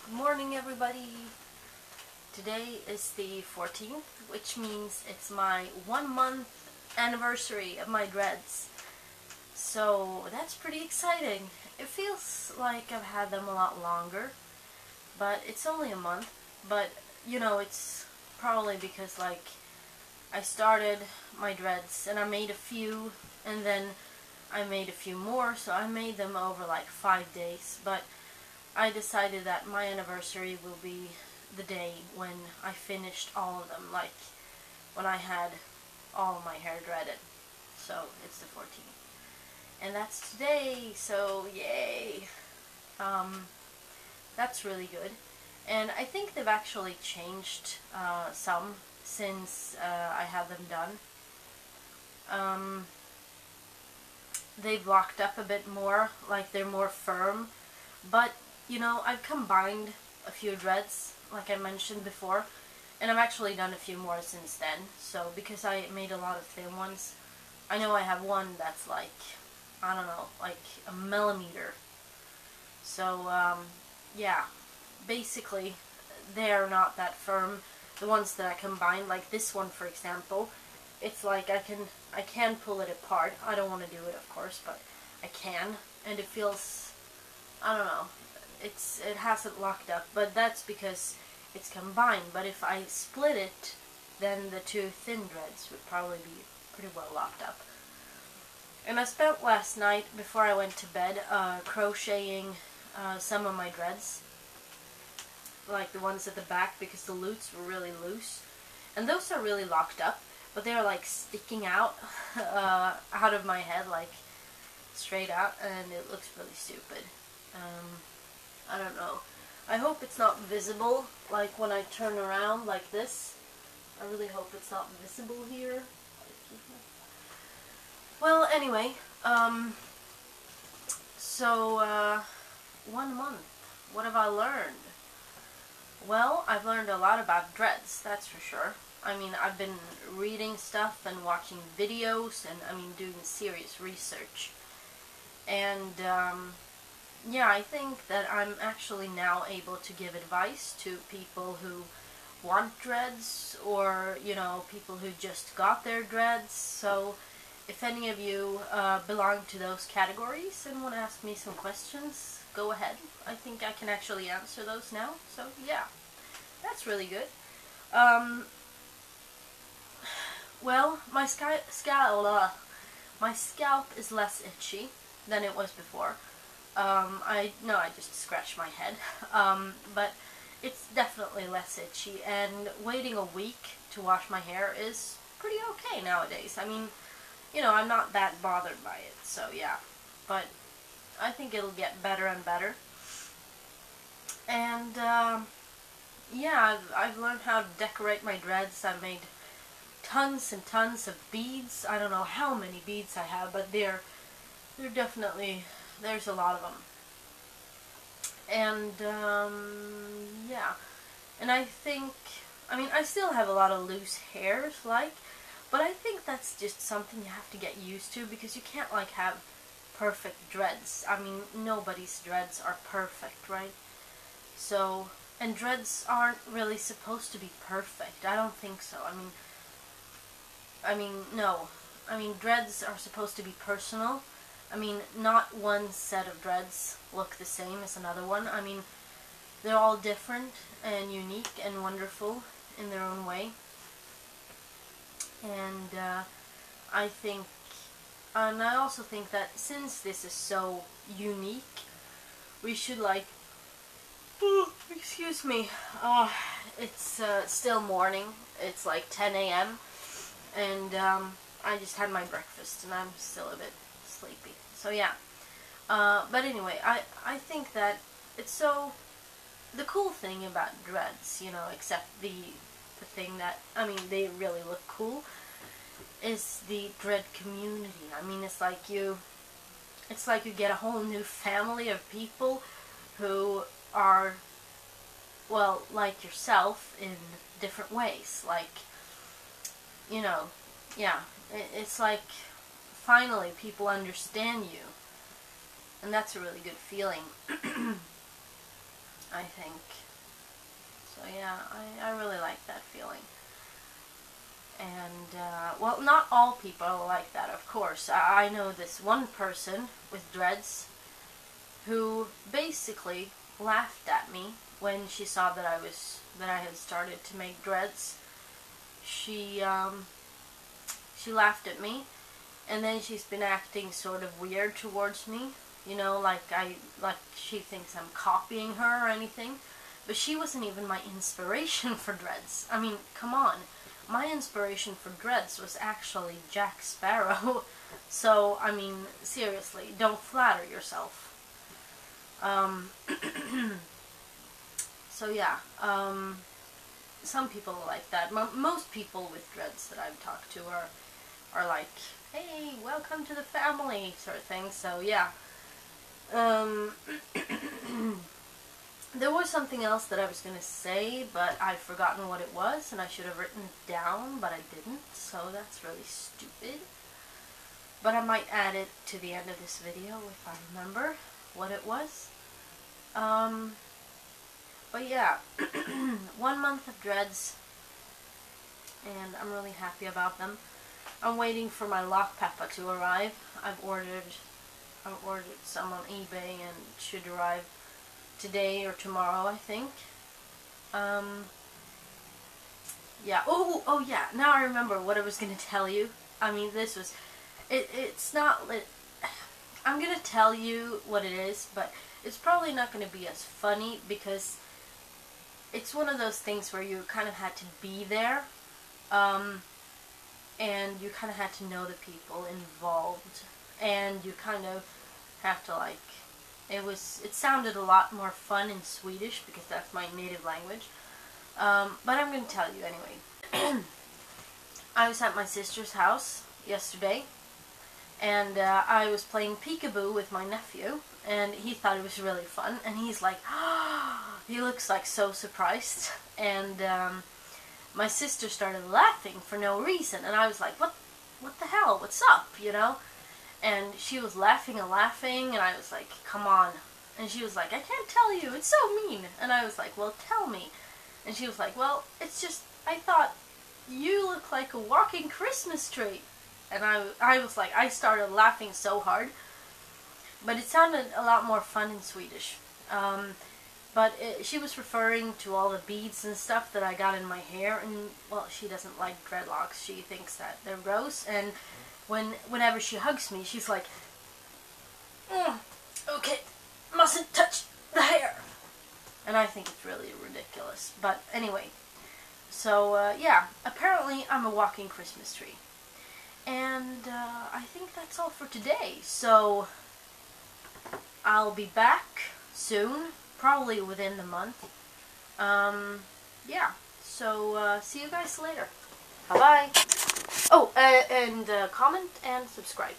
Good morning, everybody. Today is the 14th, which means it's my 1 month anniversary of my dreads. So that's pretty exciting. It feels like I've had them a lot longer, but it's only a month. But you know, it's probably because I started my dreads and I made a few, and then I made a few more, so I made them over 5 days. But I decided that my anniversary will be the day when I finished all of them, like when I had all of my hair dreaded. So it's the 14th. And that's today, so yay! That's really good. And I think they've actually changed some since I had them done. They've locked up a bit more, like they're more firm. But, you know, I've combined a few dreads, like I mentioned before, and I've actually done a few more since then. So, because I made a lot of thin ones, I know I have one that's I don't know, like a millimeter. So, yeah, basically, they're not that firm. The ones that I combined, like this one, for example, it's like I can pull it apart. I don't want to do it, of course, but I can, and it feels, I don't know, it hasn't locked up, but that's because it's combined. But if I split it, then the two thin dreads would probably be pretty well locked up. And I spent last night, before I went to bed, crocheting some of my dreads, like the ones at the back, because the loops were really loose, and those are really locked up, but they're sticking out out of my head, straight out, and it looks really stupid. I don't know. I hope it's not visible, when I turn around like this. I really hope it's not visible here. Well, anyway, so 1 month. What have I learned? Well, I've learned a lot about dreads, that's for sure. I mean, I've been reading stuff and watching videos and, doing serious research. And, yeah, I think that I'm actually now able to give advice to people who want dreads, or, you know, people who just got their dreads. So, if any of you belong to those categories and want to ask me some questions, go ahead. I think I can actually answer those now. So, yeah, that's really good. Well, my scalp is less itchy than it was before. I just scratched my head. But it's definitely less itchy, and waiting a week to wash my hair is pretty okay nowadays. I mean, you know, I'm not that bothered by it, so yeah. But I think it'll get better and better. And, yeah, I've learned how to decorate my dreads. I've made tons and tons of beads. I don't know how many beads I have, but they're definitely, there's a lot of them. And, yeah. And I think, I still have a lot of loose hairs, but I think that's just something you have to get used to, because you can't, have perfect dreads. Nobody's dreads are perfect, right? So, and dreads aren't really supposed to be perfect. I don't think so. No. Dreads are supposed to be personal. Not one set of dreads look the same as another one. They're all different and unique and wonderful in their own way. And I also think that since this is so unique, we should excuse me, it's still morning. It's 10 a.m. and I just had my breakfast and I'm still a bit sleepy. So yeah, but anyway, I think that it's so, the cool thing about dreads, you know, except the thing that, they really look cool, is the dread community. It's like you get a whole new family of people who are, well, like yourself in different ways. You know, yeah, it's like finally people understand you, and that's a really good feeling. I think. So yeah, I really like that feeling. And, well, not all people are like that, of course. I know this one person with dreads who basically laughed at me when she saw that I had started to make dreads. She laughed at me, and then she's been acting sort of weird towards me. You know, like she thinks I'm copying her or anything. But she wasn't even my inspiration for dreads. I mean, come on. My inspiration for dreads was actually Jack Sparrow. So, I mean, seriously, don't flatter yourself. So yeah, some people are like that. Most people with dreads that I've talked to are like, hey, welcome to the family, sort of thing. So yeah. There was something else that I was going to say, but I've forgotten what it was, and I should have written it down, but I didn't, so that's really stupid. But I might add it to the end of this video if I remember what it was. But yeah, 1 month of dreads, and I'm really happy about them. I'm waiting for my lock pepper to arrive. I've ordered some on eBay, and it should arrive today or tomorrow, I think. Yeah. Oh yeah. Now I remember what I was gonna tell you. I mean, this was. It's not. I'm gonna tell you what it is, but it's probably not gonna be as funny because it's one of those things where you kind of had to be there, and you kind of had to know the people involved, and you kind of have to like. It sounded a lot more fun in Swedish because that's my native language. But I'm going to tell you anyway. I was at my sister's house yesterday, and I was playing peekaboo with my nephew, and he thought it was really fun, and he's like, he looks like so surprised, and my sister started laughing for no reason, and I was like, what the hell, what's up, you know? And she was laughing and laughing, and I was like, come on. And she was like, I can't tell you, it's so mean. And I was like, well, tell me. And she was like, well, it's just, I thought you look like a walking Christmas tree. And I was like, I started laughing so hard. But it sounded a lot more fun in Swedish. She was referring to all the beads and stuff that I got in my hair. And, well, she doesn't like dreadlocks. She thinks that they're gross. And whenever she hugs me, she's like, okay, mustn't touch the hair. And I think it's really ridiculous. But anyway, so yeah, apparently I'm a walking Christmas tree. And I think that's all for today. So I'll be back soon, probably within the month. Yeah, so see you guys later. Bye-bye. Oh, and comment and subscribe.